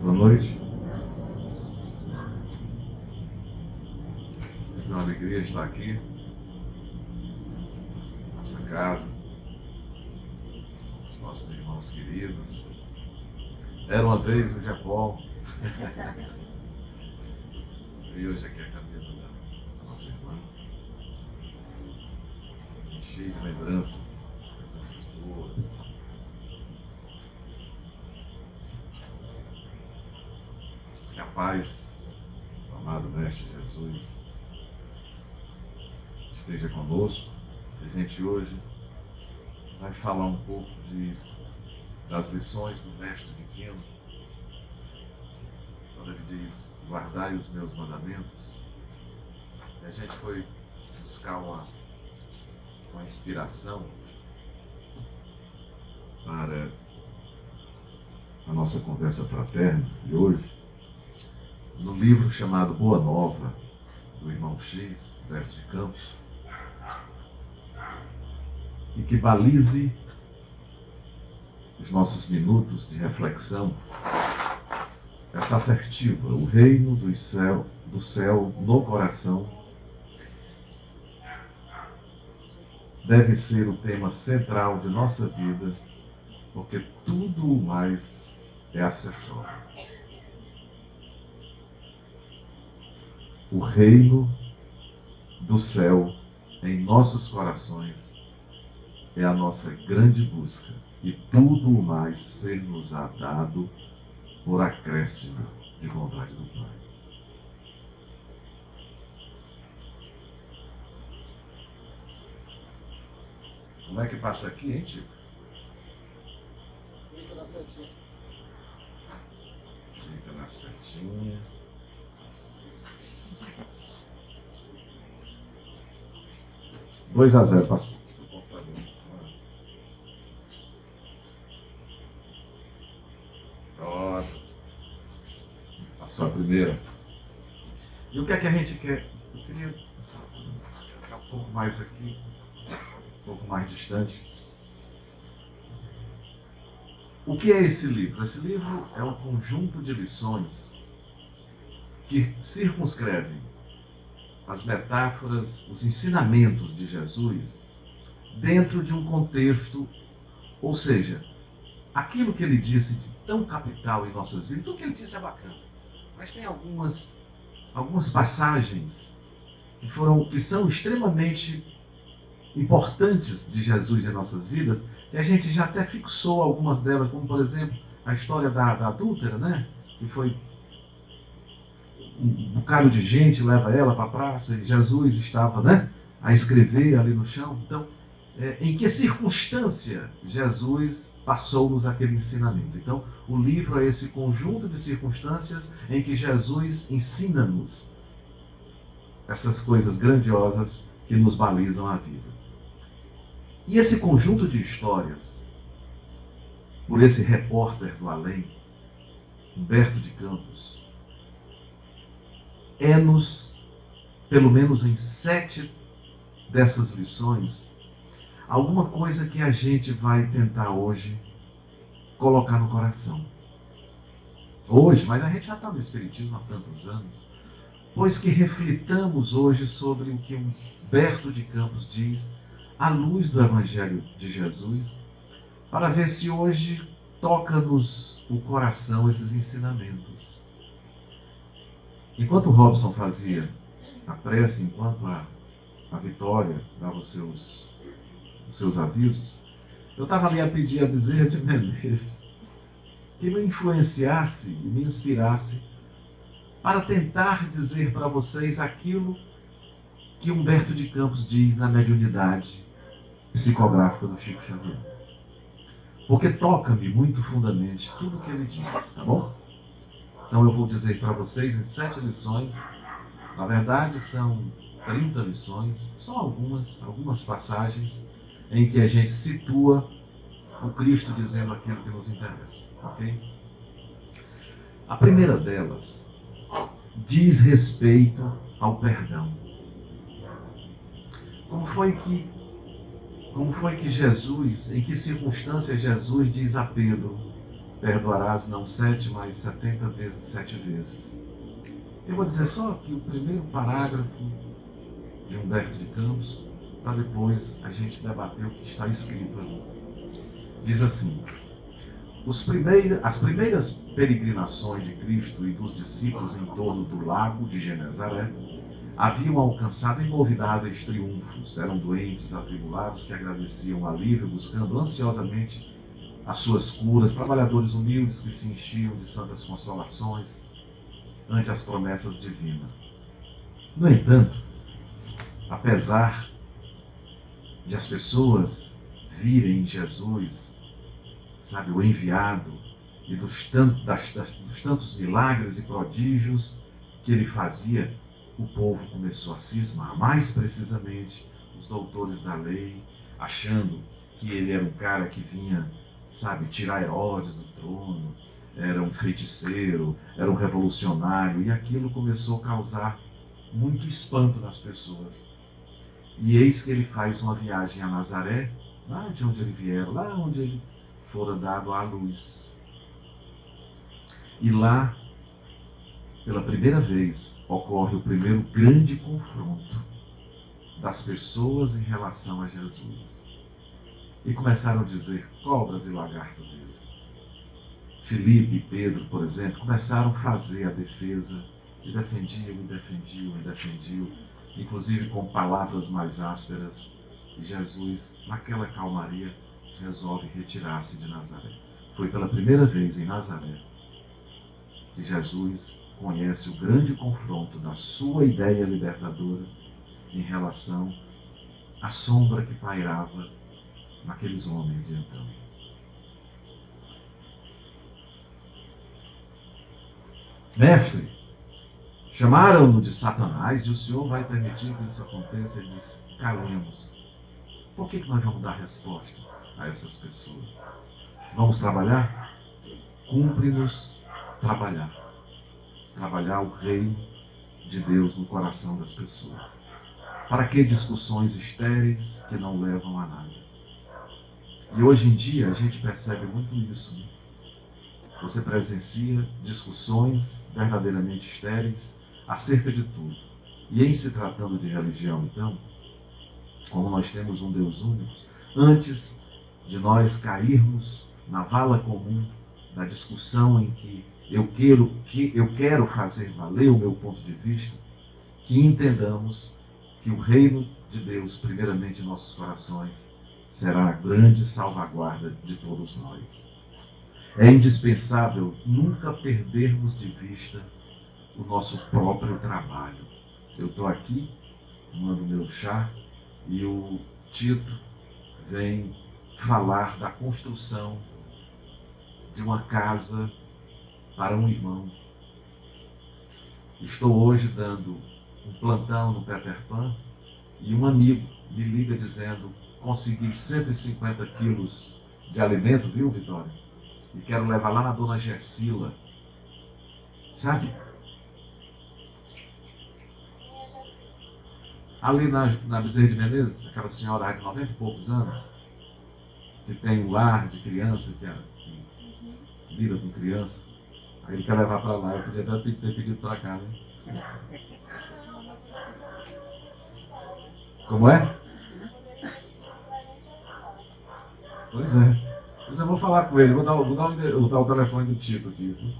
Boa noite. Sempre uma alegria estar aqui, nessa casa, os nossos irmãos queridos. Era uma vez o Japão. E hoje aqui a camisa da nossa irmã. Cheio de lembranças boas. Que a paz do amado Mestre Jesus esteja conosco. A gente hoje vai falar um pouco das lições do Mestre Divino, quando ele diz: guardai os meus mandamentos. E a gente foi buscar uma inspiração para a nossa conversa fraterna de hoje, no livro chamado Boa Nova, do irmão X, Humberto de Campos, e que balize os nossos minutos de reflexão, essa assertiva: o reino do céu no coração deve ser o tema central de nossa vida, porque tudo o mais é acessório. O reino do céu em nossos corações é a nossa grande busca, e tudo o mais ser-nos-á dado por acréscimo de vontade do Pai. Como é que passa aqui, hein, Tito? Clica na setinha. Clica na setinha. Dois a 0 para o computador. Pronto. Passou a primeira. E o que é que a gente quer? Eu queria ficar um pouco mais aqui, um pouco mais distante. O que é esse livro? Esse livro é um conjunto de lições que circunscrevem as metáforas, os ensinamentos de Jesus dentro de um contexto, ou seja, aquilo que ele disse de tão capital em nossas vidas. Tudo que ele disse é bacana, mas tem algumas passagens que são extremamente importantes de Jesus em nossas vidas, que a gente já até fixou algumas delas, como por exemplo a história da adúltera, né? Que foi um bocado de gente leva ela para a praça e Jesus estava, né, a escrever ali no chão. Então, em que circunstância Jesus passou-nos aquele ensinamento? Então, o livro é esse conjunto de circunstâncias em que Jesus ensina-nos essas coisas grandiosas que nos balizam a vida. E esse conjunto de histórias, por esse repórter do além, Humberto de Campos, é-nos, pelo menos em 7 dessas lições, alguma coisa que a gente vai tentar hoje colocar no coração. Hoje, mas a gente já está no Espiritismo há tantos anos, pois que reflitamos hoje sobre o que Humberto de Campos diz à luz do Evangelho de Jesus, para ver se hoje toca-nos o coração esses ensinamentos. Enquanto o Robson fazia a prece, enquanto a Vitória dava os seus avisos, eu estava ali a pedir a Bezerra de Menezes que me influenciasse e me inspirasse para tentar dizer para vocês aquilo que Humberto de Campos diz na mediunidade psicográfica do Chico Xavier. Porque toca-me muito fundamente tudo o que ele diz, tá bom? Então eu vou dizer para vocês em 7 lições, na verdade são 30 lições, são algumas passagens em que a gente situa o Cristo dizendo aquilo que nos interessa, ok? A primeira delas diz respeito ao perdão. Como foi que Jesus, em que circunstância Jesus diz a Pedro: perdoarás não 7, mas 70 vezes 7 vezes. Eu vou dizer só aqui o primeiro parágrafo de Humberto de Campos, para depois a gente debater o que está escrito ali. Diz assim: as primeiras peregrinações de Cristo e dos discípulos em torno do lago de Genezaré haviam alcançado imovidáveis triunfos. Eram doentes, atribulados, que agradeciam o alívio, buscando ansiosamente as suas curas, trabalhadores humildes que se enchiam de santas consolações ante as promessas divinas. No entanto, apesar de as pessoas virem em Jesus, sabe, o enviado, e dos tantos milagres e prodígios que ele fazia, o povo começou a cismar. Mais precisamente, os doutores da lei, achando que ele era um cara que vinha, sabe, tirar Herodes do trono, era um feiticeiro, era um revolucionário, e aquilo começou a causar muito espanto nas pessoas. E eis que ele faz uma viagem a Nazaré, lá de onde ele viera, lá onde ele fora dado à luz. E lá, pela primeira vez, ocorre o primeiro grande confronto das pessoas em relação a Jesus. E começaram a dizer cobras e lagarto dele. Filipe e Pedro, por exemplo, começaram a fazer a defesa e defendiam, inclusive com palavras mais ásperas. E Jesus, naquela calmaria, resolve retirar-se de Nazaré. Foi pela primeira vez em Nazaré que Jesus conhece o grande confronto da sua ideia libertadora em relação à sombra que pairava naqueles homens de então. Mestre, chamaram-no de Satanás e o Senhor vai permitir que isso aconteça? Ele disse: calemos. Por que nós vamos dar resposta a essas pessoas? Vamos trabalhar? Cumpre-nos trabalhar. Trabalhar o reino de Deus no coração das pessoas. Para que discussões estéreis que não levam a nada? E hoje em dia a gente percebe muito isso, né? Você presencia discussões verdadeiramente estéreis acerca de tudo. E em se tratando de religião, então, como nós temos um Deus único, antes de nós cairmos na vala comum da discussão em que eu quero fazer valer o meu ponto de vista, que entendamos que o reino de Deus, primeiramente em nossos corações, será a grande salvaguarda de todos nós. É indispensável nunca perdermos de vista o nosso próprio trabalho. Eu estou aqui, tomando meu chá, e o Tito vem falar da construção de uma casa para um irmão. Estou hoje dando um plantão no Peter Pan e um amigo me liga dizendo: consegui 150 quilos de alimento, viu, Vitória? E quero levar lá na dona Gersila. Sabe? Ali na Bezerra de Menezes, aquela senhora de 90 e poucos anos, que tem um lar de criança, que lida com criança. Aí ele quer levar para lá. Eu podia até ter pedido para cá, né? Como é? Pois é. Mas eu vou falar com ele, vou dar o telefone do Tito aqui.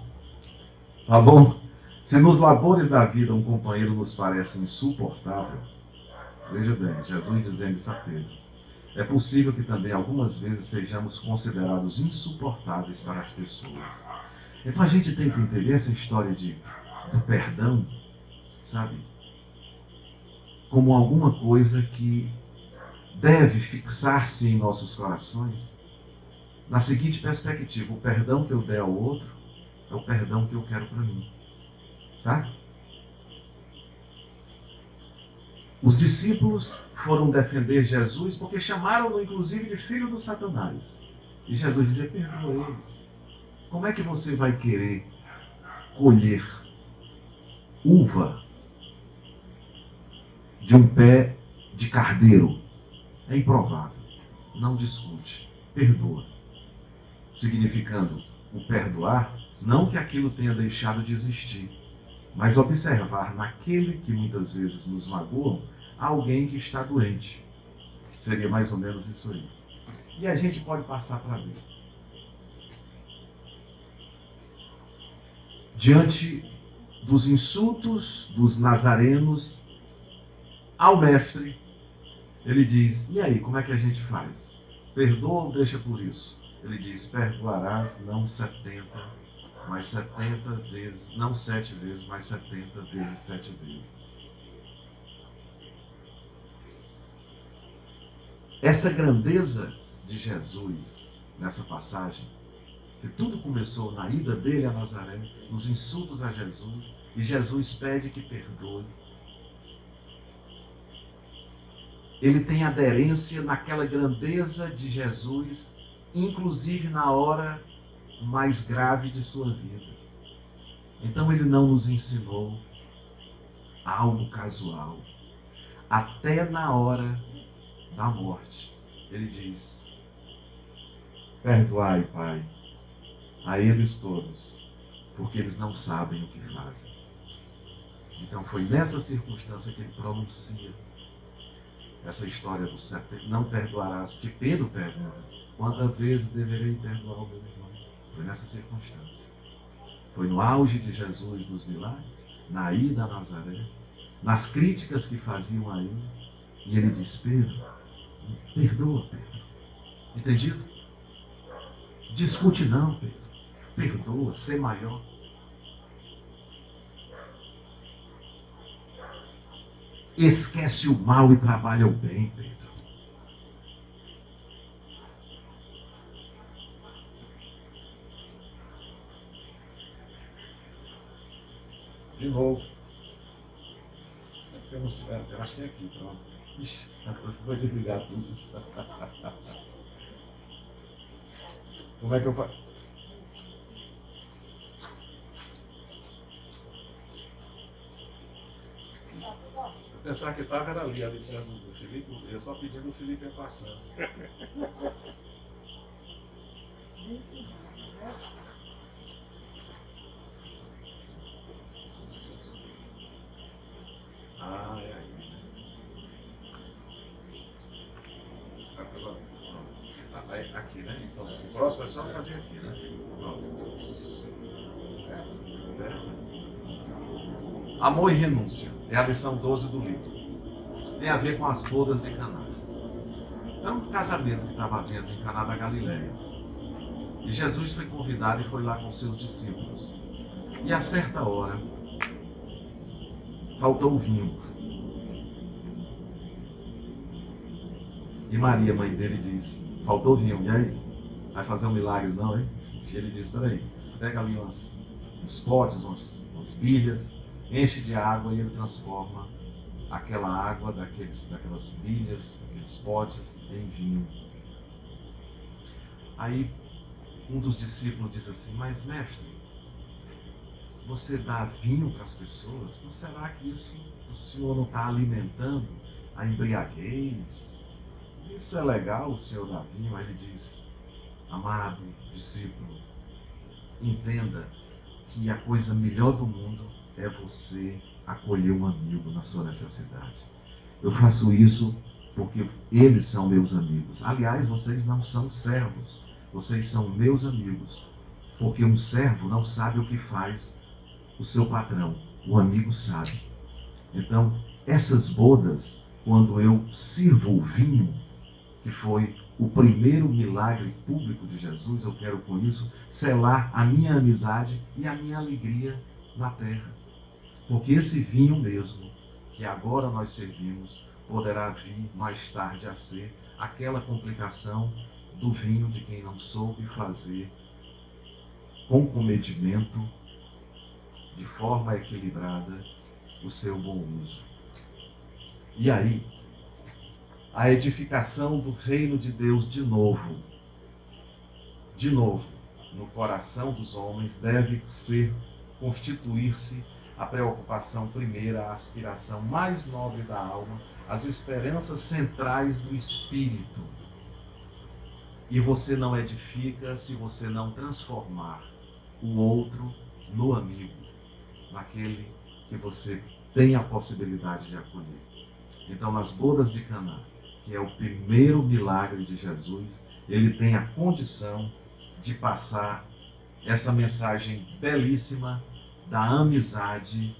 Tá bom? Se nos labores da vida um companheiro nos parece insuportável, veja bem, Jesus dizendo isso a Pedro, é possível que também algumas vezes sejamos considerados insuportáveis para as pessoas. Então a gente tem que entender essa história do perdão, sabe? Como alguma coisa que deve fixar-se em nossos corações na seguinte perspectiva: o perdão que eu der ao outro é o perdão que eu quero para mim. Tá? Os discípulos foram defender Jesus porque chamaram-no inclusive de filho do Satanás. E Jesus dizia: perdoa eles. Como é que você vai querer colher uva de um pé de carneiro? É improvável. Não discute. Perdoa. Significando, o perdoar, não que aquilo tenha deixado de existir, mas observar naquele que muitas vezes nos magoam, alguém que está doente. Seria mais ou menos isso aí. E a gente pode passar para ver. Diante dos insultos dos nazarenos ao mestre, ele diz, e aí, como é que a gente faz? Perdoa ou deixa por isso? Ele diz, perdoarás não 70, mas 70 vezes, não 7 vezes, mas 70 vezes 7 vezes. Essa grandeza de Jesus, nessa passagem, que tudo começou na ida dele a Nazaré, nos insultos a Jesus, e Jesus pede que perdoe. Ele tem aderência naquela grandeza de Jesus, inclusive na hora mais grave de sua vida. Então ele não nos ensinou algo casual. Até na hora da morte, ele diz, perdoai, Pai, a eles todos, porque eles não sabem o que fazem. Então foi nessa circunstância que ele pronuncia essa história do 70, não perdoarás, porque Pedro pergunta, quantas vezes deverei perdoar o meu irmão? Foi nessa circunstância. Foi no auge de Jesus dos milagres, na ida a Nazaré, nas críticas que faziam a ele, e ele diz, Pedro, perdoa, Pedro. Entendido? Discute não, Pedro. Perdoa, ser maior. Esquece o mal e trabalha o bem, Pedro. De novo. Eu acho que é aqui, pronto. Ixi, vou desligar tudo. Como é que eu faço? Pensar que estava era ali perto do Felipe, eu só pedindo o Felipe passando. Ah, é aí. Aqui, né? Então, o próximo é só fazer aqui, né? Pronto. Amor e renúncia. É a lição 12 do livro. Tem a ver com as bodas de Caná. Era um casamento que estava havendo em Caná da Galileia. E Jesus foi convidado e foi lá com seus discípulos. E a certa hora, faltou o vinho. E Maria, mãe dele, diz, faltou vinho, e aí? Vai fazer um milagre não, hein? E ele diz, peraí, pega ali uns potes, umas bilhas, enche de água e ele transforma aquela água daquelas bilhas, daqueles potes, em vinho. Aí um dos discípulos diz assim, mas mestre, você dá vinho para as pessoas? Não será que isso o senhor não está alimentando a embriaguez? Isso é legal, o senhor dar vinho? Aí ele diz, amado discípulo, entenda que a coisa melhor do mundo é você acolher um amigo na sua necessidade. Eu faço isso porque eles são meus amigos. Aliás, vocês não são servos, vocês são meus amigos. Porque um servo não sabe o que faz o seu patrão, o amigo sabe. Então, essas bodas, quando eu sirvo o vinho, que foi o primeiro milagre público de Jesus, eu quero com isso selar a minha amizade e a minha alegria na terra. Porque esse vinho mesmo, que agora nós servimos, poderá vir mais tarde a ser aquela complicação do vinho de quem não soube fazer com comedimento, de forma equilibrada, o seu bom uso. E aí, a edificação do reino de Deus de novo, no coração dos homens, deve constituir-se a preocupação primeira, a aspiração mais nobre da alma, as esperanças centrais do espírito. E você não edifica se você não transformar o outro no amigo, naquele que você tem a possibilidade de acolher. Então, nas bodas de Caná, que é o primeiro milagre de Jesus, ele tem a condição de passar essa mensagem belíssima da amizade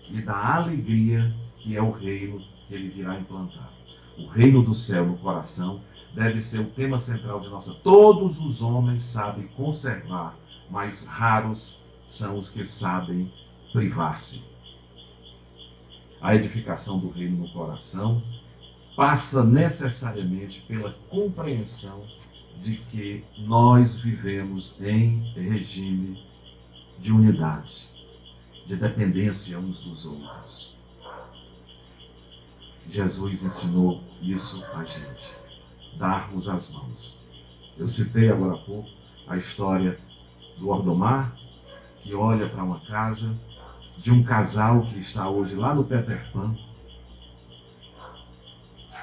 e da alegria que é o reino que ele virá implantar. O reino do céu no coração deve ser o tema central de nossa. Todos os homens sabem conservar, mas raros são os que sabem privar-se. A edificação do reino no coração passa necessariamente pela compreensão de que nós vivemos em regime de unidade, de dependência uns dos outros. Jesus ensinou isso a gente, darmos as mãos. Eu citei agora há pouco a história do Ordomar, que olha para uma casa de um casal que está hoje lá no Peter Pan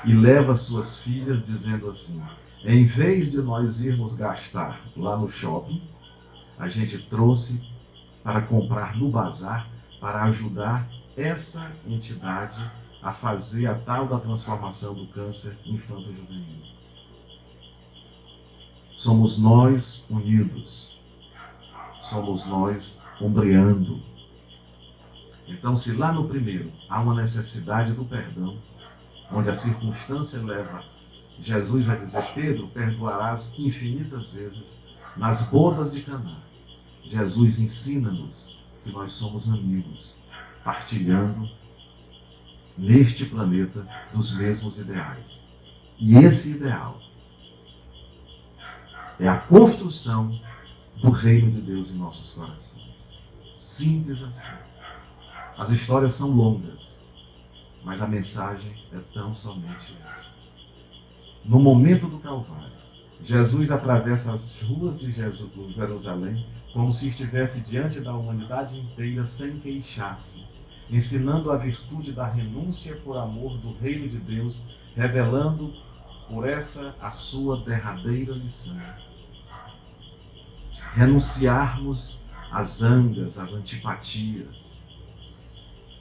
e leva suas filhas dizendo assim: em vez de nós irmos gastar lá no shopping, a gente trouxe para comprar no bazar para ajudar essa entidade a fazer a tal da transformação do câncer infanto-juvenil. Somos nós unidos, somos nós ombreando. Então, se lá no primeiro há uma necessidade do perdão, onde a circunstância leva Jesus a dizer: Pedro, perdoarás infinitas vezes, nas bodas de Caná, Jesus ensina-nos que nós somos amigos, partilhando neste planeta dos mesmos ideais. E esse ideal é a construção do reino de Deus em nossos corações. Simples assim. As histórias são longas, mas a mensagem é tão somente essa. No momento do Calvário, Jesus atravessa as ruas de Jerusalém como se estivesse diante da humanidade inteira sem queixar-se, ensinando a virtude da renúncia por amor do reino de Deus, revelando por essa a sua derradeira lição. Renunciarmos às zangas, às antipatias,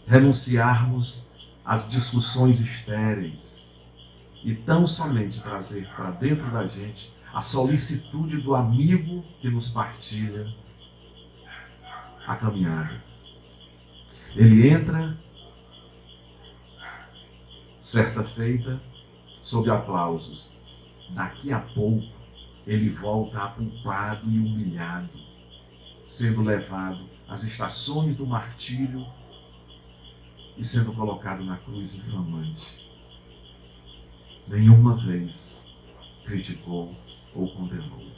renunciarmos às discussões estéreis e tão somente trazer para dentro da gente a solicitude do amigo que nos partilha a caminhada. Ele entra, certa feita, sob aplausos. Daqui a pouco, ele volta apulpado e humilhado, sendo levado às estações do martírio e sendo colocado na cruz inflamante. Nenhuma vez criticou ou condenou.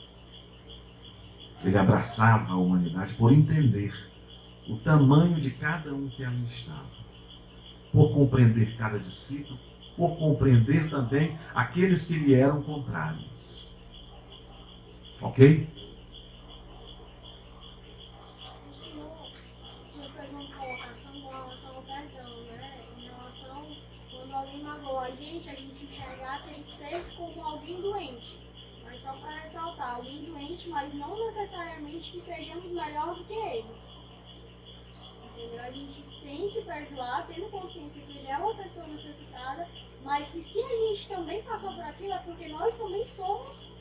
Ele abraçava a humanidade por entender o tamanho de cada um que ali estava, por compreender cada discípulo, por compreender também aqueles que lhe eram contrários. Ok? O senhor fez uma colocação com relação ao perdão, né? Em relação, quando alguém magoou a gente enxergar aquele ser como alguém doente. Mas só para ressaltar, alguém doente, mas não necessariamente que sejamos melhor do que ele. Entendeu? A gente tem que perdoar, tendo consciência que ele é uma pessoa necessitada, mas que se a gente também passou por aquilo, é porque nós também somos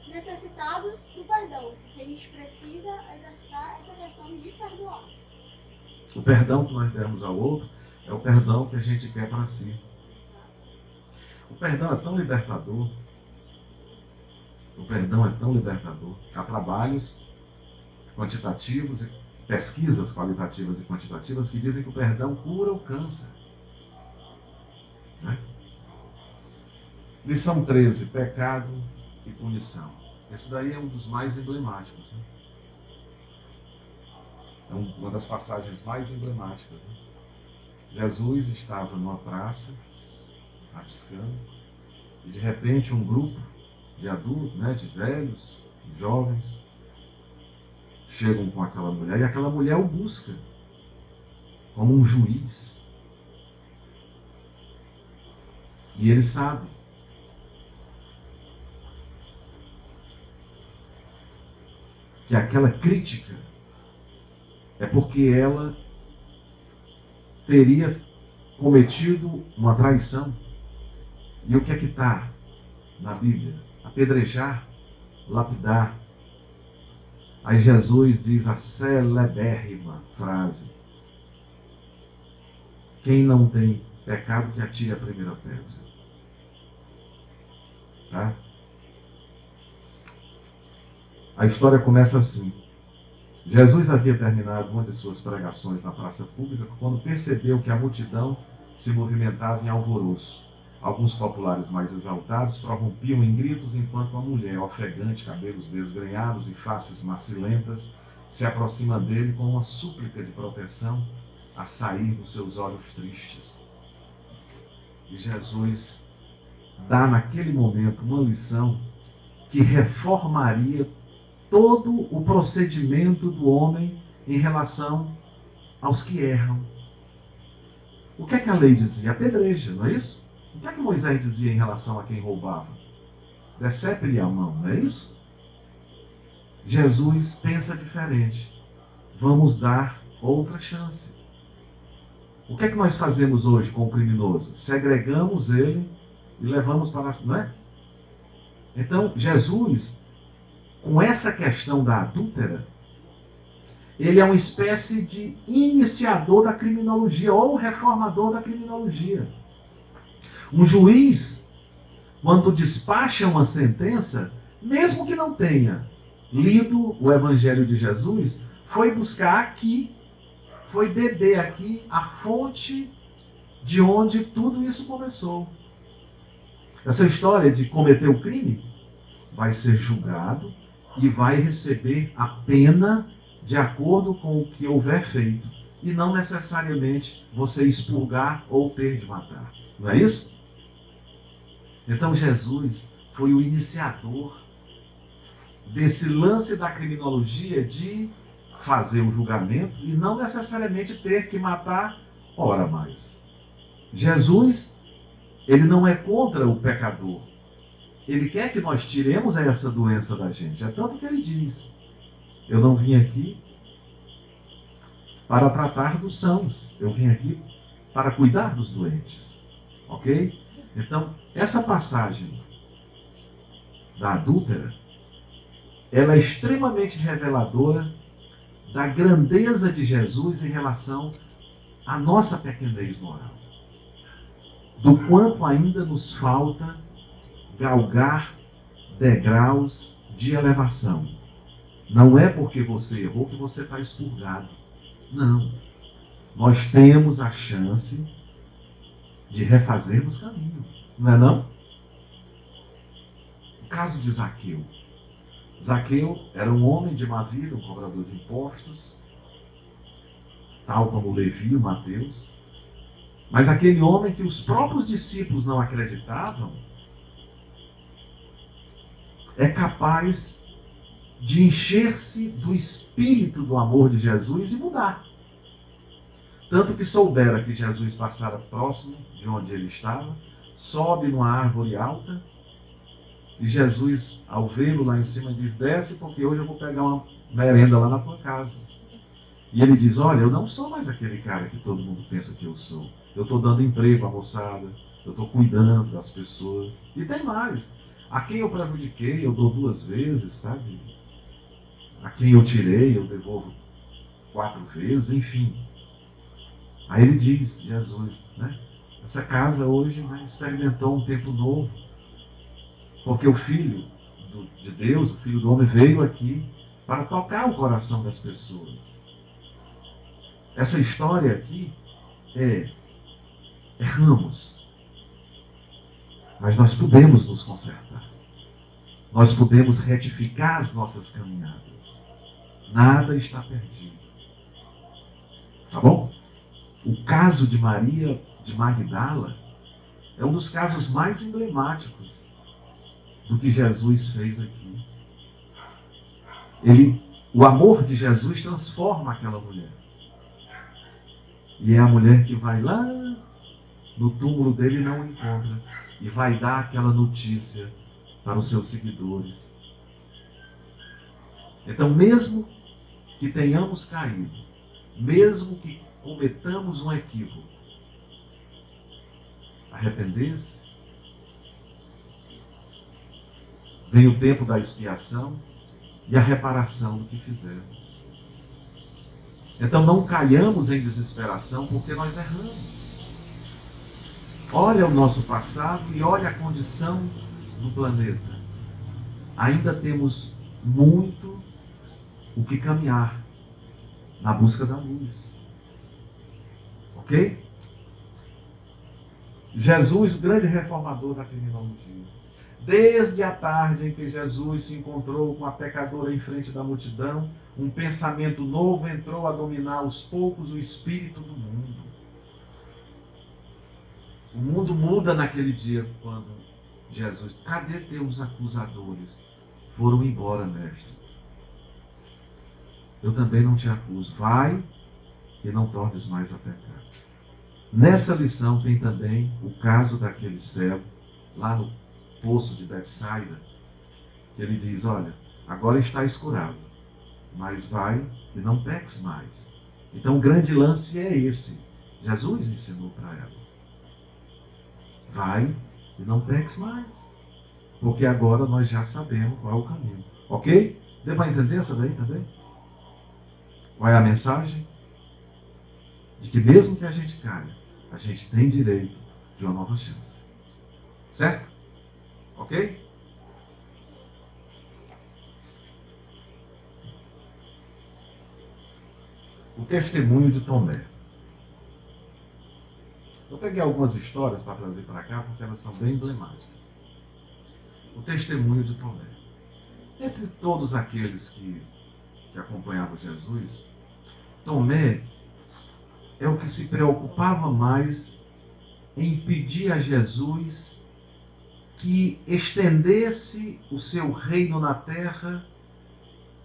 necessitados do perdão. Porque a gente precisa exercitar essa questão de perdoar. O perdão que nós demos ao outro é o perdão que a gente quer para si. O perdão é tão libertador. O perdão é tão libertador. Há trabalhos quantitativos e pesquisas qualitativas e quantitativas que dizem que o perdão cura o câncer. Né? Lição 13, pecado e punição. Esse daí é um dos mais emblemáticos. Né? É uma das passagens mais emblemáticas. Né? Jesus estava numa praça, rabiscando, e de repente um grupo de adultos, né, de velhos, de jovens, chegam com aquela mulher e aquela mulher o busca como um juiz. E ele sabe que aquela crítica é porque ela teria cometido uma traição. E o que é que está na Bíblia? Apedrejar, lapidar. Aí Jesus diz a celebérrima frase: quem não tem pecado que atire a primeira pedra. Tá? A história começa assim. Jesus havia terminado uma de suas pregações na praça pública quando percebeu que a multidão se movimentava em alvoroço. Alguns populares mais exaltados prorrompiam em gritos enquanto uma mulher ofegante, cabelos desgrenhados e faces macilentas, se aproxima dele com uma súplica de proteção a sair dos seus olhos tristes. E Jesus dá naquele momento uma lição que reformaria todo o procedimento do homem em relação aos que erram. O que é que a lei dizia? Apedreja, não é isso? O que é que Moisés dizia em relação a quem roubava? Decepe-lhe a mão, não é isso? Jesus pensa diferente. Vamos dar outra chance. O que é que nós fazemos hoje com o criminoso? Segregamos ele e levamos para... Não é? Então, Jesus, com essa questão da adúltera, ele é uma espécie de iniciador da criminologia ou reformador da criminologia. Um juiz, quando despacha uma sentença, mesmo que não tenha lido o Evangelho de Jesus, foi buscar aqui, foi beber aqui a fonte de onde tudo isso começou. Essa história de cometer o crime vai ser julgado e vai receber a pena de acordo com o que houver feito, e não necessariamente você expurgar ou ter de matar. Não é isso? Então Jesus foi o iniciador desse lance da criminologia de fazer o julgamento e não necessariamente ter que matar, ora mais. Jesus, ele não é contra o pecador. Ele quer que nós tiremos essa doença da gente. É tanto que ele diz: eu não vim aqui para tratar dos sãos, eu vim aqui para cuidar dos doentes. Ok? Então, essa passagem da adúltera, ela é extremamente reveladora da grandeza de Jesus em relação à nossa pequenez moral. Do quanto ainda nos falta galgar degraus de elevação. Não é porque você errou que você está expurgado. Não. Nós temos a chance de refazermos caminho. Não é não? O caso de Zaqueu. Zaqueu era um homem de má vida, um cobrador de impostos, tal como Levi e Mateus. Mas aquele homem que os próprios discípulos não acreditavam, é capaz de encher-se do espírito do amor de Jesus e mudar. Tanto que soubera que Jesus passara próximo de onde ele estava, sobe numa árvore alta, e Jesus, ao vê-lo lá em cima, diz: desce, porque hoje eu vou pegar uma merenda lá na tua casa. E ele diz: olha, eu não sou mais aquele cara que todo mundo pensa que eu sou. Eu estou dando emprego à moçada, eu estou cuidando das pessoas. E tem mais. A quem eu prejudiquei, eu dou 2 vezes, sabe? A quem eu tirei, eu devolvo 4 vezes, enfim. Aí ele diz, Jesus, né? Essa casa hoje, né, experimentou um tempo novo. Porque o Filho de Deus, o Filho do Homem, veio aqui para tocar o coração das pessoas. Essa história aqui erramos. Mas nós podemos nos consertar. Nós podemos retificar as nossas caminhadas. Nada está perdido. Tá bom? O caso de Maria de Magdala é um dos casos mais emblemáticos do que Jesus fez aqui. O amor de Jesus transforma aquela mulher. E é a mulher que vai lá no túmulo dele e não o encontra. E vai dar aquela notícia para os seus seguidores. Então, mesmo que tenhamos caído, mesmo que cometamos um equívoco, arrepender-se, vem o tempo da expiação e a reparação do que fizemos. Então não caiamos em desesperação porque nós erramos. Olha o nosso passado e olha a condição do planeta. Ainda temos muito o que caminhar na busca da luz. Ok? Jesus, o grande reformador da criminologia. Desde a tarde em que Jesus se encontrou com a pecadora em frente da multidão, um pensamento novo entrou a dominar aos poucos o espírito do mundo. O mundo muda naquele dia quando Jesus... Cadê teus acusadores? Foram embora, mestre. Eu também não te acuso. Vai e não tornes mais a pecar. Nessa lição tem também o caso daquele cego, lá no poço de Betsaida, que ele diz, olha, agora estás curado, mas vai e não peques mais. Então o grande lance é esse. Jesus ensinou para ela. Vai e não peques mais. Porque agora nós já sabemos qual é o caminho. Ok? Deu para entender essa daí também? Qual é a mensagem? De que mesmo que a gente caia, a gente tem direito de uma nova chance. Certo? Ok? O testemunho de Tomé. Eu peguei algumas histórias para trazer para cá, porque elas são bem emblemáticas. O testemunho de Tomé. Entre todos aqueles que acompanhavam Jesus, Tomé é o que se preocupava mais em pedir a Jesus que estendesse o seu reino na terra,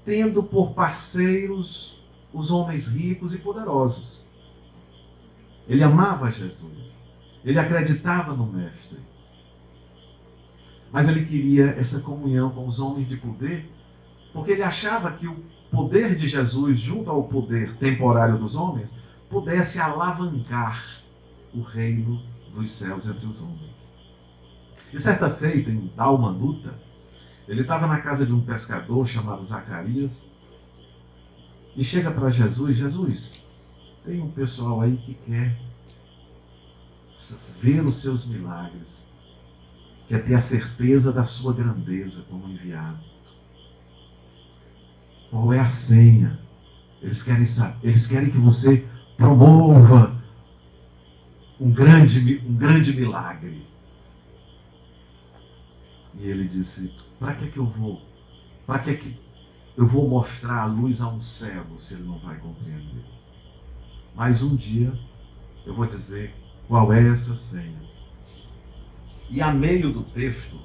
tendo por parceiros os homens ricos e poderosos. Ele amava Jesus. Ele acreditava no Mestre. Mas ele queria essa comunhão com os homens de poder, porque ele achava que o poder de Jesus, junto ao poder temporário dos homens, pudesse alavancar o reino dos céus entre os homens. E certa feita, em Dalmanuta, ele estava na casa de um pescador chamado Zacarias, e chega para Jesus, Jesus, tem um pessoal aí que quer ver os seus milagres, quer ter a certeza da sua grandeza como enviado. Qual é a senha? Eles querem saber, eles querem que você promova um grande milagre. E ele disse, para que eu vou? Para que eu vou mostrar a luz a um cego se ele não vai compreender? Mas um dia eu vou dizer qual é essa senha. E a meio do texto,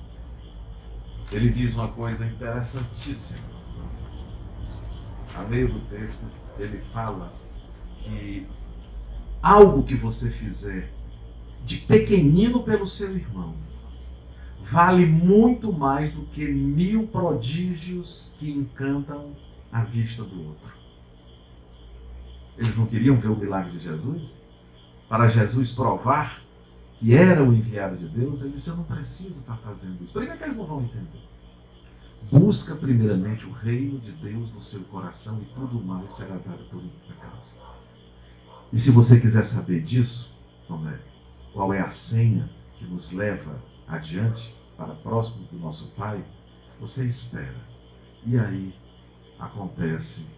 ele diz uma coisa interessantíssima. A meio do texto, ele fala que algo que você fizer de pequenino pelo seu irmão vale muito mais do que 1000 prodígios que encantam a vista do outro. Eles não queriam ver o milagre de Jesus? Para Jesus provar que era o enviado de Deus, ele disse, eu não preciso estar fazendo isso. Por que eles não vão entender? Busca primeiramente o reino de Deus no seu coração e tudo mais será dado por acaso. E se você quiser saber disso, Tomé, qual é a senha que nos leva adiante, para próximo do nosso Pai, você espera. E aí acontece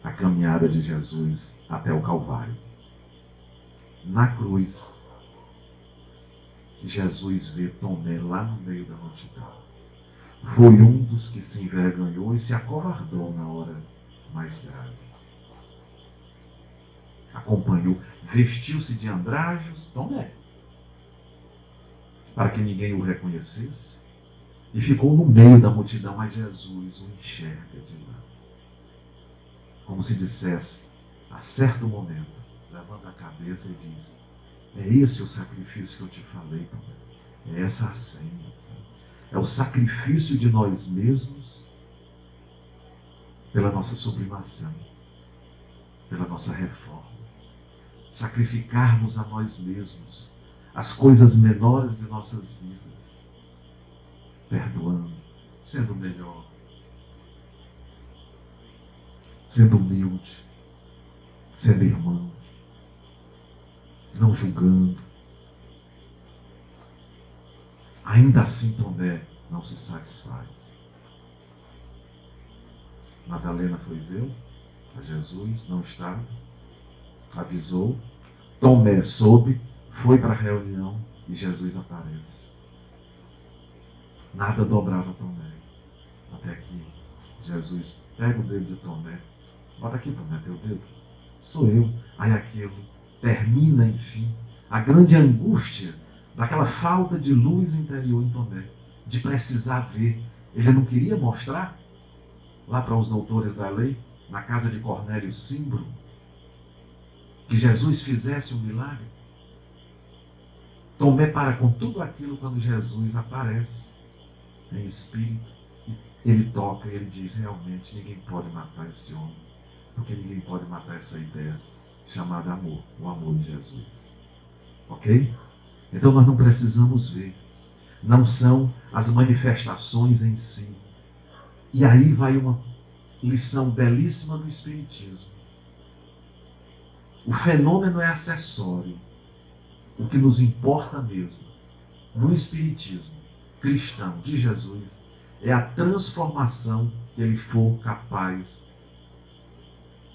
a caminhada de Jesus até o Calvário. Na cruz, Jesus vê Tomé lá no meio da multidão. Foi um dos que se envergonhou e se acovardou na hora mais grave. Acompanhou, vestiu-se de andrajos, Tomé, para que ninguém o reconhecesse, e ficou no meio da multidão, mas Jesus o enxerga de lá. Como se dissesse, a certo momento, levanta a cabeça e diz, é esse o sacrifício que eu te falei, Tomé. É essa a senha. É o sacrifício de nós mesmos pela nossa sublimação, pela nossa reforma. Sacrificarmos a nós mesmos, as coisas menores de nossas vidas, perdoando, sendo melhor, sendo humilde, sendo irmão, não julgando. Ainda assim Tomé não se satisfaz. Madalena foi ver a Jesus, não estava, avisou. Tomé soube, foi para a reunião e Jesus aparece. Nada dobrava Tomé. Até que Jesus pega o dedo de Tomé. Bota aqui, Tomé, teu dedo. Sou eu. Aí aquilo termina, enfim, a grande angústia daquela falta de luz interior em Tomé, de precisar ver. Ele não queria mostrar lá para os doutores da lei, na casa de Cornélio Cimbro, que Jesus fizesse um milagre. Tomé para com tudo aquilo quando Jesus aparece em espírito. Ele toca e ele diz, realmente ninguém pode matar esse homem, porque ninguém pode matar essa ideia chamada amor, o amor de Jesus. Ok? Então nós não precisamos ver. Não são as manifestações em si. E aí vai uma lição belíssima do Espiritismo. O fenômeno é acessório. O que nos importa mesmo, no Espiritismo cristão de Jesus, é a transformação que ele for capaz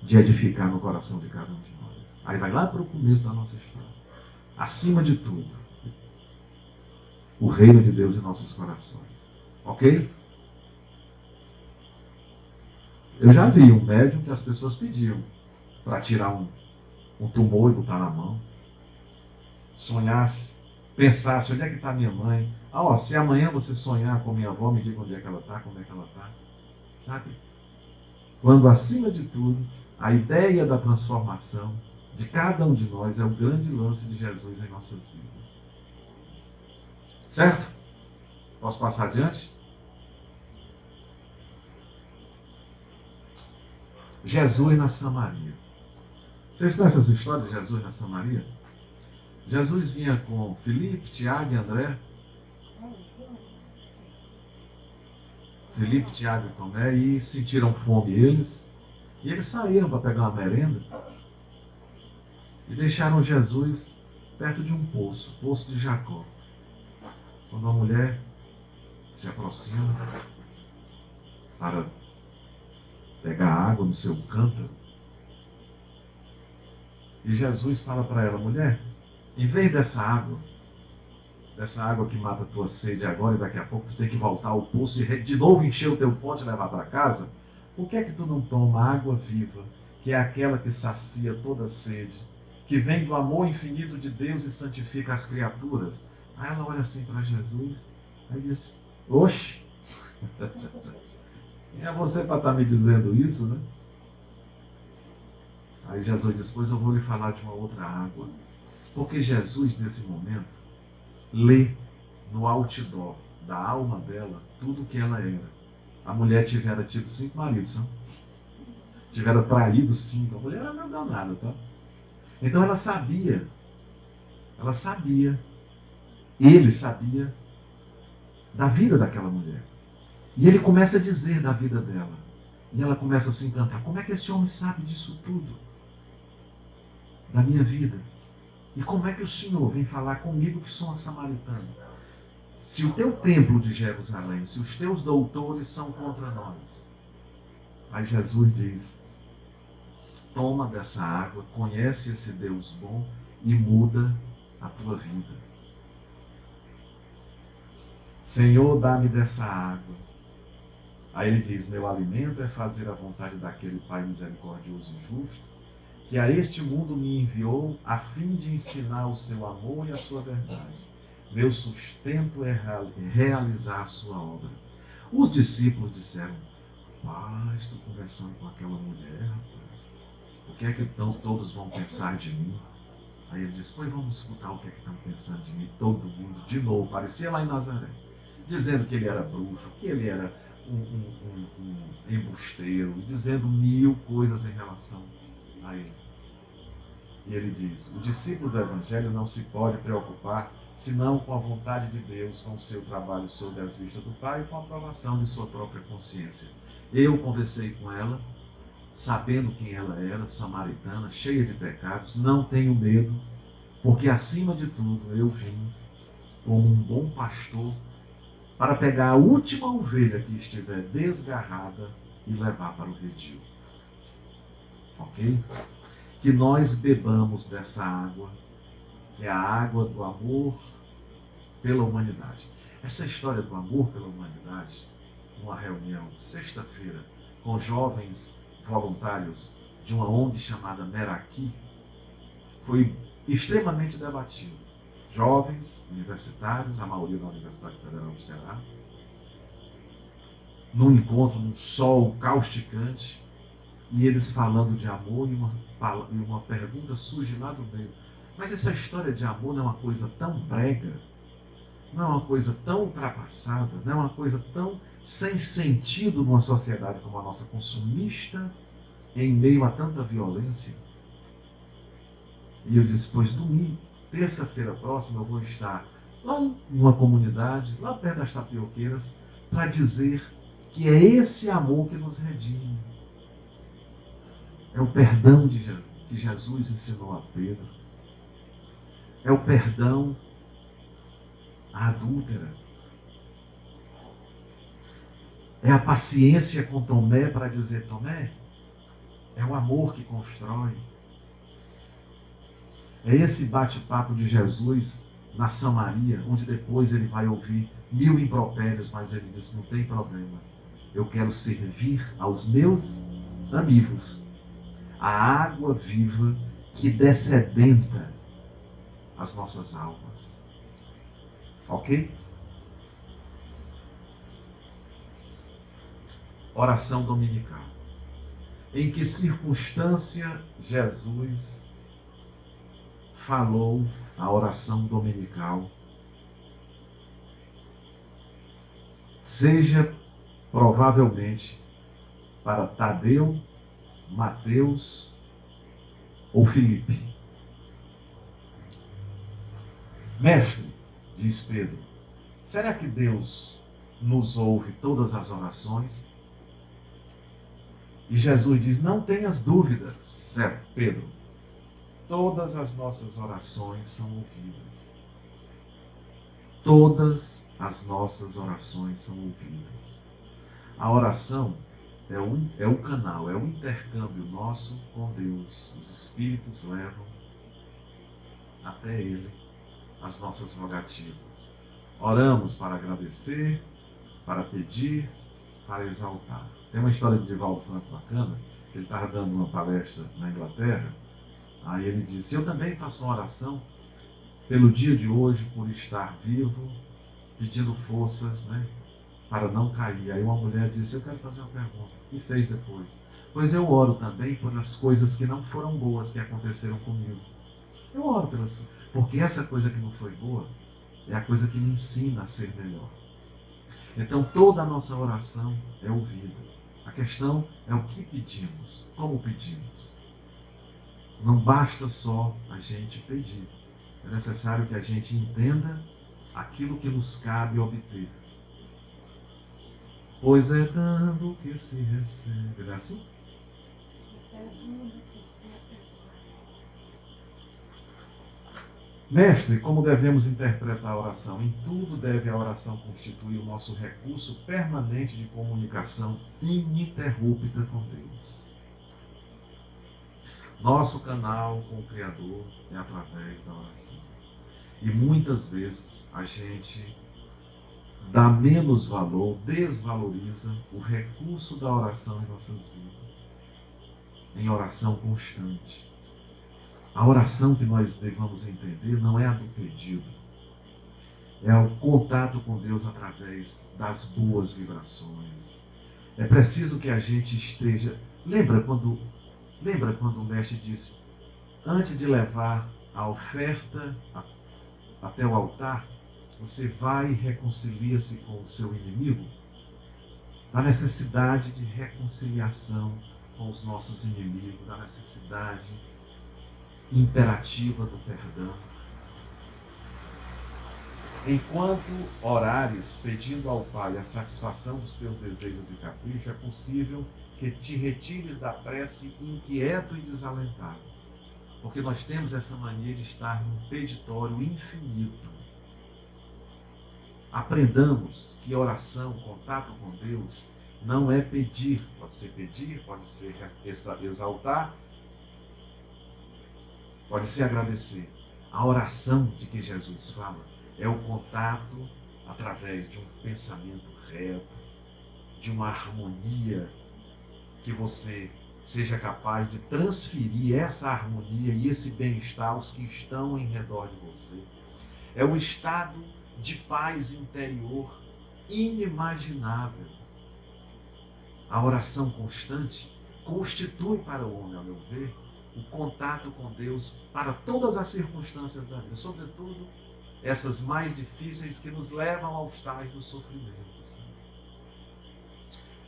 de edificar no coração de cada um de nós. Aí vai lá para o começo da nossa história. Acima de tudo, o reino de Deus em nossos corações. Ok? Eu já vi um médium que as pessoas pediam para tirar um tumor e botar na mão. Sonhasse, pensasse, onde é que está minha mãe? Se amanhã você sonhar com minha avó, me diga onde é que ela está, como é que ela está. Sabe? Quando, acima de tudo, a ideia da transformação de cada um de nós é o grande lance de Jesus em nossas vidas. Certo? Posso passar adiante? Jesus na Samaria. Vocês conhecem essa história de Jesus na Samaria? Jesus vinha com Filipe, Tiago e André. Filipe, Tiago e Tomé, e sentiram fome eles. E eles saíram para pegar uma merenda. E deixaram Jesus perto de um poço, poço de Jacó. Quando uma mulher se aproxima para pegar água no seu cântaro, e Jesus fala para ela, mulher, em vez dessa água que mata a tua sede agora e daqui a pouco tu tem que voltar ao poço e de novo encher o teu pote e levar para casa, por que é que tu não toma água viva, que é aquela que sacia toda a sede, que vem do amor infinito de Deus e santifica as criaturas? Aí ela olha assim para Jesus, aí diz, oxe, quem é você para estar me dizendo isso, né? Aí Jesus diz, pois eu vou lhe falar de uma outra água. Porque Jesus, nesse momento, lê no outdoor da alma dela tudo o que ela era. A mulher tivera tido 5 maridos, não? Tivera traído 5. A mulher era meio danada, tá? Então ela sabia, ele sabia da vida daquela mulher. E ele começa a dizer da vida dela. E ela começa a se encantar. Como é que esse homem sabe disso tudo? Da minha vida. E como é que o Senhor vem falar comigo que sou uma samaritana? Se o teu templo de Jerusalém, se os teus doutores são contra nós. Aí Jesus diz, toma dessa água, conhece esse Deus bom e muda a tua vida. Senhor, dá-me dessa água. Aí ele diz, meu alimento é fazer a vontade daquele Pai misericordioso e justo, que a este mundo me enviou a fim de ensinar o seu amor e a sua verdade. Meu sustento é realizar a sua obra. Os discípulos disseram, rapaz, estou conversando com aquela mulher, rapaz. O que é que então todos vão pensar de mim? Aí ele disse, pois vamos escutar o que é que estão pensando de mim. Todo mundo, de novo, parecia lá em Nazaré, dizendo que ele era bruxo, que ele era um embusteiro, dizendo 1000 coisas em relação a ele. E ele diz: o discípulo do Evangelho não se pode preocupar senão com a vontade de Deus, com o seu trabalho sob as vistas do Pai e com a aprovação de sua própria consciência. Eu conversei com ela, sabendo quem ela era, samaritana, cheia de pecados, não tenho medo, porque acima de tudo eu vim como um bom pastor para pegar a última ovelha que estiver desgarrada e levar para o redil. Ok? Que nós bebamos dessa água, que é a água do amor pela humanidade. Essa história do amor pela humanidade, numa reunião sexta-feira com jovens voluntários de uma ONG chamada Meraki, foi extremamente debatido. Jovens universitários, a maioria da Universidade Federal do Ceará, num encontro, num sol causticante, e eles falando de amor, e uma pergunta surge lá do meio: mas essa história de amor não é uma coisa tão brega, não é uma coisa tão ultrapassada, não é uma coisa tão sem sentido numa sociedade como a nossa, consumista, em meio a tanta violência? E eu disse: pois domingo, terça-feira próxima, eu vou estar lá numa comunidade, lá perto das tapioqueiras, para dizer que é esse amor que nos redime. É o perdão que Jesus ensinou a Pedro. É o perdão à adúltera. É a paciência com Tomé para dizer: Tomé, é o amor que constrói. É esse bate-papo de Jesus na Samaria, onde depois ele vai ouvir 1000 impropérios, mas ele diz: não tem problema, eu quero servir aos meus amigos a água viva que dessedenta as nossas almas. Ok? Oração dominical. Em que circunstância Jesus falou a oração dominical? Seja provavelmente para Tadeu, Mateus ou Filipe. Mestre, diz Pedro, será que Deus nos ouve todas as orações? E Jesus diz: não tenhas dúvidas, certo, Pedro, todas as nossas orações são ouvidas. Todas as nossas orações são ouvidas. A oração é o canal, é o intercâmbio nosso com Deus. Os Espíritos levam até Ele as nossas rogativas. Oramos para agradecer, para pedir, para exaltar. Tem uma história de Divaldo Franco bacana, que ele estava dando uma palestra na Inglaterra. Aí ele disse: eu também faço uma oração pelo dia de hoje, por estar vivo, pedindo forças, para não cair. Aí uma mulher disse: eu quero fazer uma pergunta. E fez depois: pois eu oro também por as coisas que não foram boas que aconteceram comigo. Eu oro pelas coisas, porque essa coisa que não foi boa é a coisa que me ensina a ser melhor. Então toda a nossa oração é ouvida. A questão é o que pedimos, como pedimos. Não basta só a gente pedir. É necessário que a gente entenda aquilo que nos cabe obter. Pois é dando que se recebe. Não é assim? Mestre, como devemos interpretar a oração? Em tudo deve a oração constituir o nosso recurso permanente de comunicação ininterrupta com Deus. Nosso canal com o Criador é através da oração. E muitas vezes a gente dá menos valor, desvaloriza o recurso da oração em nossas vidas. Em oração constante. A oração que nós devemos entender não é a do pedido. É o contato com Deus através das boas vibrações. É preciso que a gente esteja... Lembra quando o mestre disse: antes de levar a oferta até o altar, você vai e reconcilia-se com o seu inimigo? da necessidade de reconciliação com os nossos inimigos, da necessidade imperativa do perdão. Enquanto orares pedindo ao Pai a satisfação dos teus desejos e caprichos, é possível que te retires da prece inquieto e desalentado, porque nós temos essa mania de estar num peditório infinito. Aprendamos que oração, contato com Deus, não é pedir, pode ser exaltar, pode ser agradecer. A oração de que Jesus fala é o contato através de um pensamento reto, de uma harmonia, que você seja capaz de transferir essa harmonia e esse bem-estar aos que estão em redor de você. É um estado de paz interior inimaginável. A oração constante constitui para o homem, ao meu ver, o contato com Deus para todas as circunstâncias da vida, sobretudo essas mais difíceis que nos levam aos tais dos sofrimentos.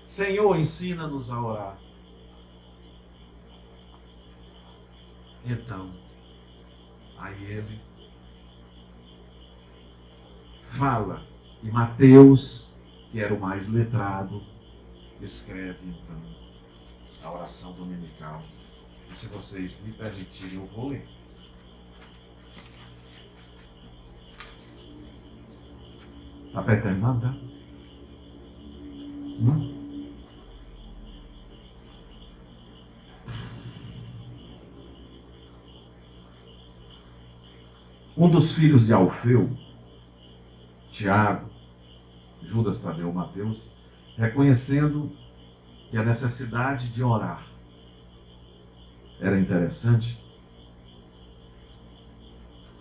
Senhor, ensina-nos a orar. Então, aí ele fala, e Mateus, que era o mais letrado, escreve então a oração dominical. E se vocês me permitirem, eu vou ler. Está perto terminando, tá? Um dos filhos de Alfeu, Tiago, Judas Tadeu, Mateus, reconhecendo que a necessidade de orar era interessante,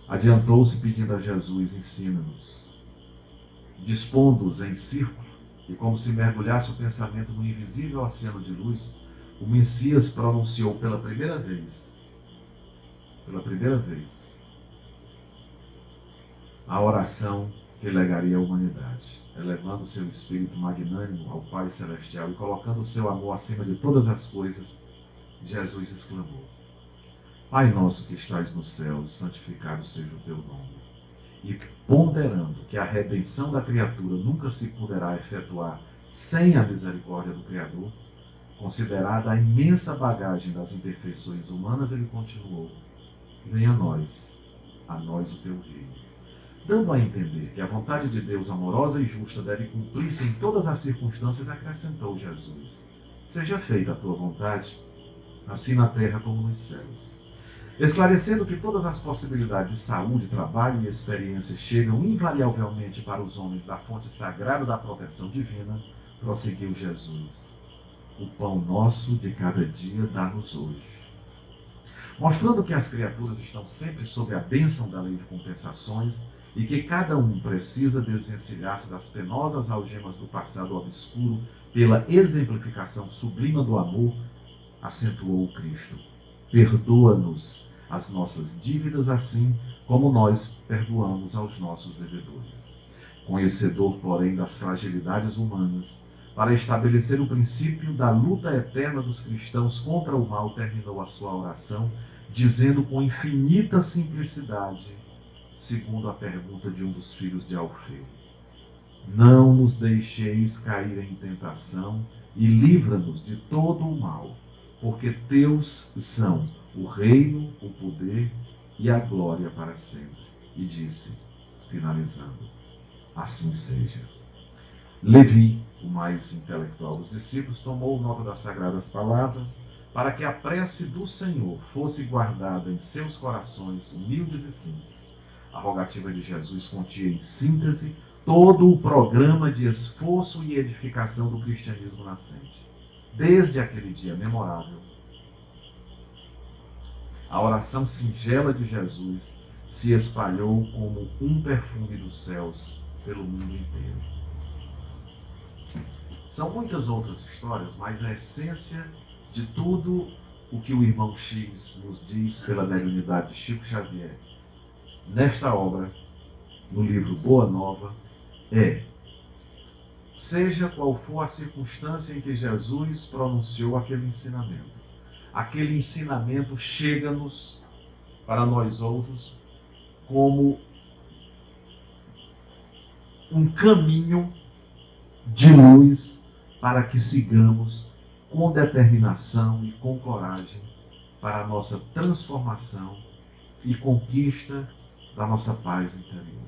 adiantou-se pedindo a Jesus: ensina-nos. Dispondo-os em círculo, e como se mergulhasse o pensamento no invisível oceano de luz, o Messias pronunciou pela primeira vez, a oração que legaria à humanidade, elevando seu espírito magnânimo ao Pai Celestial e colocando o seu amor acima de todas as coisas, Jesus exclamou: Pai nosso que estás nos céus, santificado seja o teu nome. E ponderando que a redenção da criatura nunca se poderá efetuar sem a misericórdia do Criador, considerada a imensa bagagem das imperfeições humanas, ele continuou: venha a nós o teu reino. Dando a entender que a vontade de Deus amorosa e justa deve cumprir-se em todas as circunstâncias, acrescentou Jesus: seja feita a tua vontade, assim na terra como nos céus. Esclarecendo que todas as possibilidades de saúde, trabalho e experiência chegam invariavelmente para os homens da fonte sagrada da proteção divina, prosseguiu Jesus: o pão nosso de cada dia dá-nos hoje. Mostrando que as criaturas estão sempre sob a bênção da lei de compensações e que cada um precisa desvencilhar-se das penosas algemas do passado obscuro pela exemplificação sublima do amor, acentuou o Cristo: perdoa-nos as nossas dívidas, assim como nós perdoamos aos nossos devedores. Conhecedor, porém, das fragilidades humanas, para estabelecer o princípio da luta eterna dos cristãos contra o mal, terminou a sua oração, dizendo com infinita simplicidade, segundo a pergunta de um dos filhos de Alfeu: não nos deixeis cair em tentação e livra-nos de todo o mal, porque teus são o reino, o poder e a glória para sempre. E disse, finalizando: assim seja. Levi, o mais intelectual dos discípulos, tomou nota das sagradas palavras para que a prece do Senhor fosse guardada em seus corações humildes e simples. A rogativa de Jesus continha em síntese todo o programa de esforço e edificação do cristianismo nascente. Desde aquele dia memorável, a oração singela de Jesus se espalhou como um perfume dos céus pelo mundo inteiro. São muitas outras histórias, mas a essência de tudo o que o irmão X nos diz pela mediunidade de Chico Xavier, nesta obra, no livro Boa Nova, é: seja qual for a circunstância em que Jesus pronunciou aquele ensinamento chega-nos para nós outros como um caminho de luz para que sigamos com determinação e com coragem para a nossa transformação e conquista da nossa paz interior.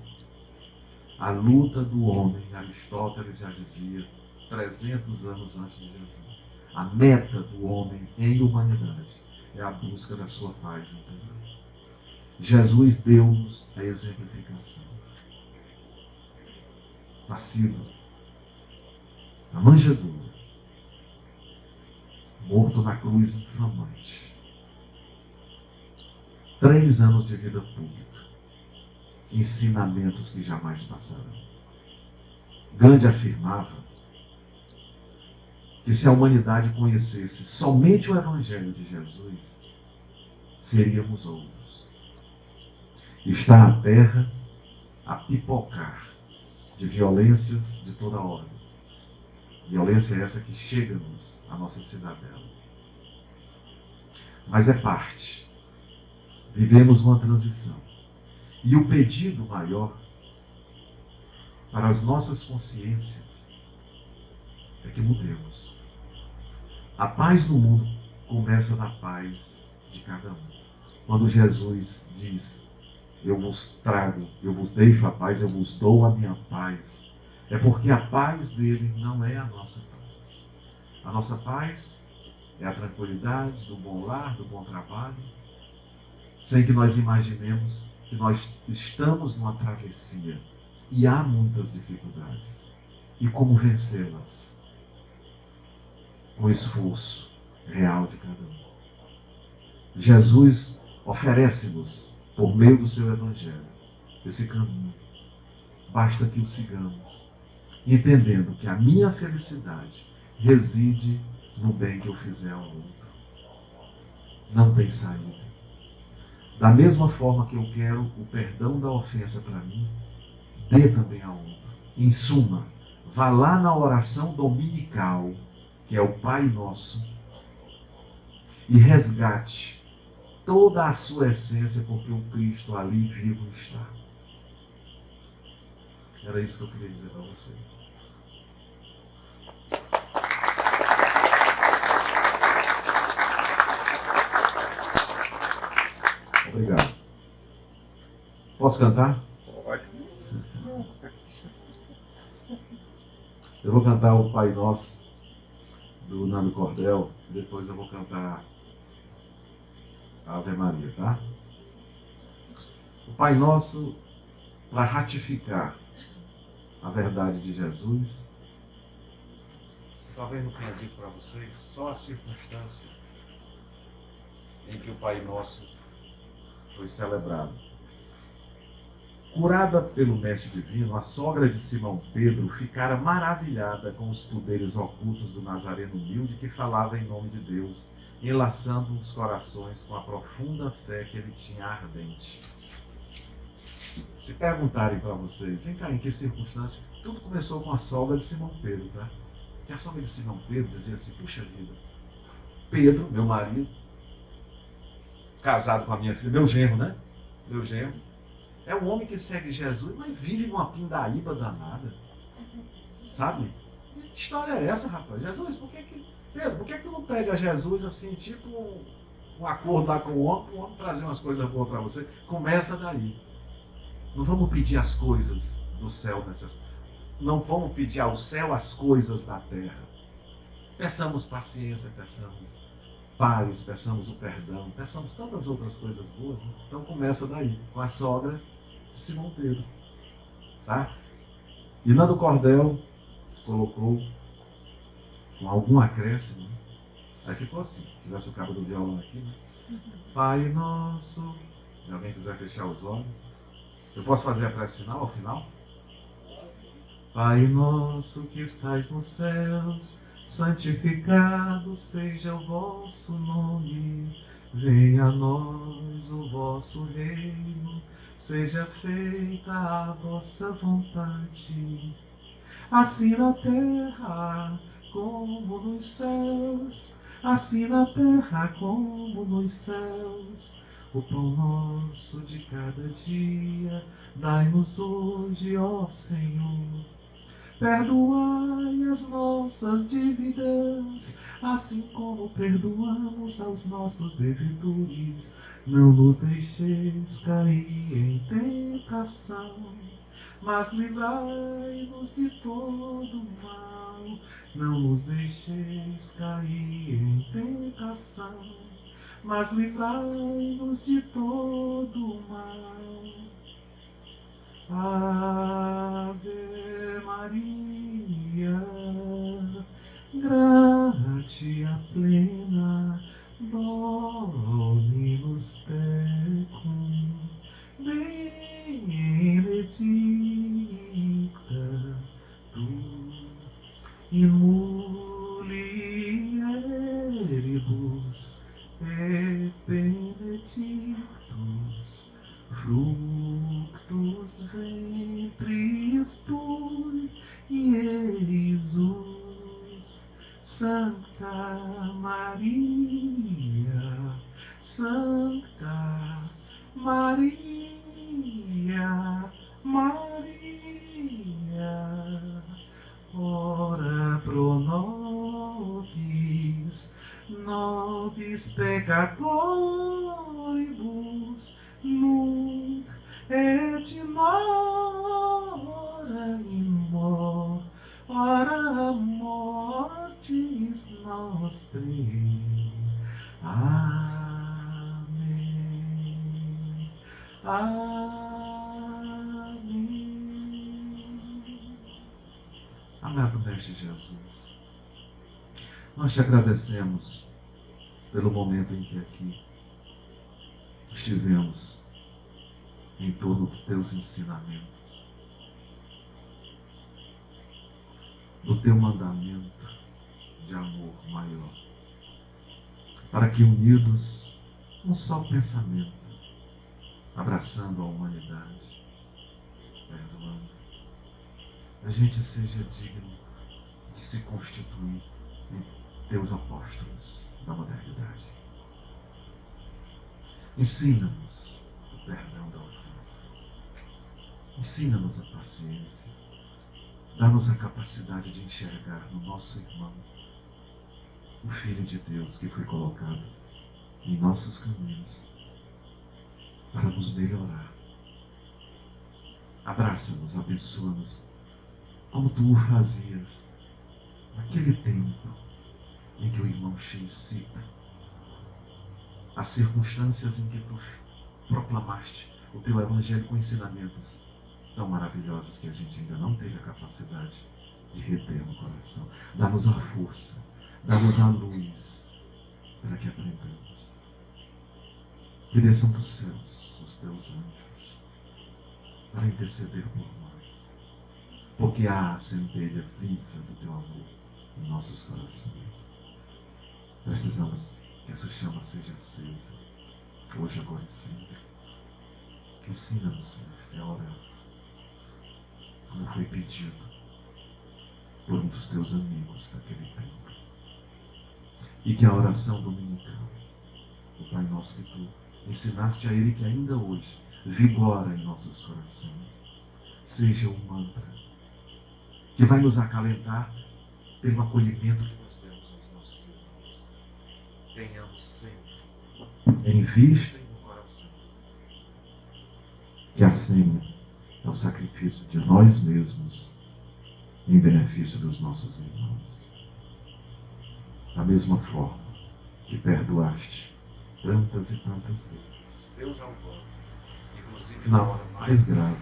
A luta do homem, Aristóteles já dizia 300 anos antes de Jesus, a meta do homem em humanidade é a busca da sua paz interior. Jesus deu-nos a exemplificação. Nascido na manjedoura, morto na cruz infamante, 3 anos de vida pública, ensinamentos que jamais passarão. Gandhi afirmava que se a humanidade conhecesse somente o Evangelho de Jesus, seríamos outros. Está a terra a pipocar de violências de toda ordem. Violência essa que chega-nos à nossa cidadela. Mas é parte. Vivemos uma transição. E o pedido maior para as nossas consciências é que mudemos. A paz no mundo começa na paz de cada um. Quando Jesus diz, eu vos trago, eu vos deixo a paz, eu vos dou a minha paz, é porque a paz dele não é a nossa paz. A nossa paz é a tranquilidade do bom lar, do bom trabalho, sem que nós imaginemos que nós estamos numa travessia e há muitas dificuldades. E como vencê-las? Com o esforço real de cada um. Jesus oferece-nos, por meio do seu Evangelho, esse caminho. Basta que o sigamos, entendendo que a minha felicidade reside no bem que eu fizer ao outro. Não tem saída. Da mesma forma que eu quero o perdão da ofensa para mim, dê também ao outro. Em suma, vá lá na oração dominical, que é o Pai Nosso, e resgate toda a sua essência, porque o Cristo ali vivo está. Era isso que eu queria dizer para vocês. Obrigado. Posso cantar? Pode. Eu vou cantar o Pai Nosso do Nando Cordel, e depois eu vou cantar a Ave Maria, tá? O Pai Nosso, para ratificar a verdade de Jesus, talvez não tenha dito para vocês, só a circunstância em que o Pai Nosso foi celebrado. Curada pelo Mestre Divino, a sogra de Simão Pedro ficara maravilhada com os poderes ocultos do Nazareno humilde que falava em nome de Deus, enlaçando os corações com a profunda fé que ele tinha ardente. Se perguntarem para vocês, vem cá, em que circunstância? Tudo começou com a sogra de Simão Pedro, tá? E a sogra de Simão Pedro dizia assim, puxa vida, Pedro, meu marido, casado com a minha filha, meu genro, né? Meu genro. É um homem que segue Jesus, mas vive numa pindaíba danada. Sabe? Que história é essa, rapaz? Jesus, Pedro, por que tu não pede a Jesus assim, tipo um acordo lá com o homem, para o homem trazer umas coisas boas para você? Começa daí. Não vamos pedir as coisas do céu não vamos pedir ao céu as coisas da terra. Peçamos paciência, peçamos paz, peçamos o perdão, peçamos tantas outras coisas boas. Né? Então começa daí, com a sogra de Simão Pedro. Tá? E Nando Cordel colocou com algum acréscimo, né? Aí ficou assim, se tivesse o cabo do violão aqui, né? Pai Nosso, se alguém quiser fechar os olhos, eu posso fazer a prece final ao final? Pai Nosso que estais nos céus, santificado seja o vosso nome, venha a nós o vosso reino, seja feita a vossa vontade, assim na terra como nos céus, assim na terra como nos céus. O pão nosso de cada dia, dai-nos hoje, ó Senhor. Perdoai as nossas dívidas, assim como perdoamos aos nossos devedores. Não nos deixeis cair em tentação, mas livrai-nos de todo mal. Não nos deixeis cair em tentação, mas livrai-nos de todo mal. Ave Maria, gratia plena, Dominus tecum, benedicta tu in mulieribus et benedictus fructus ventris tui, Jesus. Santa Maria, Santa Maria, Maria, ora pro nobis, nobis peccatoribus, nunc et in hora hora mortis nostri. Amém. Amém. Amado Mestre Jesus, nós te agradecemos pelo momento em que aqui estivemos em torno dos teus ensinamentos, do teu mandamento de amor maior, para que unidos um só pensamento, abraçando a humanidade, perdoando, a gente seja digno de se constituir em teus apóstolos da modernidade. Ensina-nos o perdão da ofensa. Ensina-nos a paciência. Dá-nos a capacidade de enxergar no nosso irmão o Filho de Deus que foi colocado em nossos caminhos para nos melhorar. Abraça-nos, abençoa-nos, como tu o fazias naquele tempo em que o irmão X cita as circunstâncias em que tu proclamaste o teu evangelho com ensinamentos tão maravilhosos que a gente ainda não teve a capacidade de reter no coração. Dá-nos a força, dá-nos a luz para que aprendamos. Que desçam dos céus os teus anjos para interceder por nós, porque há a centelha viva do teu amor em nossos corações. Precisamos que essa chama seja acesa, hoje, agora e sempre. Ensina-nos, Mestre, a orar, como foi pedido por um dos teus amigos daquele tempo. E que a oração dominical, o Pai Nosso que tu ensinaste a ele, que ainda hoje vigora em nossos corações, seja um mantra que vai nos acalentar pelo acolhimento que nós demos aos nossos irmãos. Tenhamos sempre em vista e no coração que a senha é o sacrifício de nós mesmos em benefício dos nossos irmãos. Da mesma forma que perdoaste tantas e tantas vezes os teus algozes, inclusive na hora mais grave,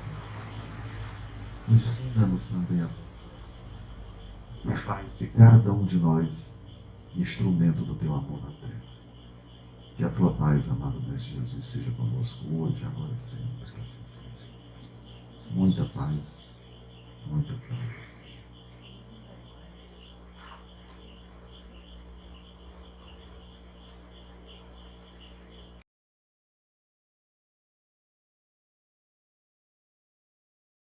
ensina-nos também a e faz de cada um de nós instrumento do teu amor na terra. Que a tua paz, amado Mestre Jesus, seja conosco hoje, agora e sempre, que assim seja. Muita paz, muita paz.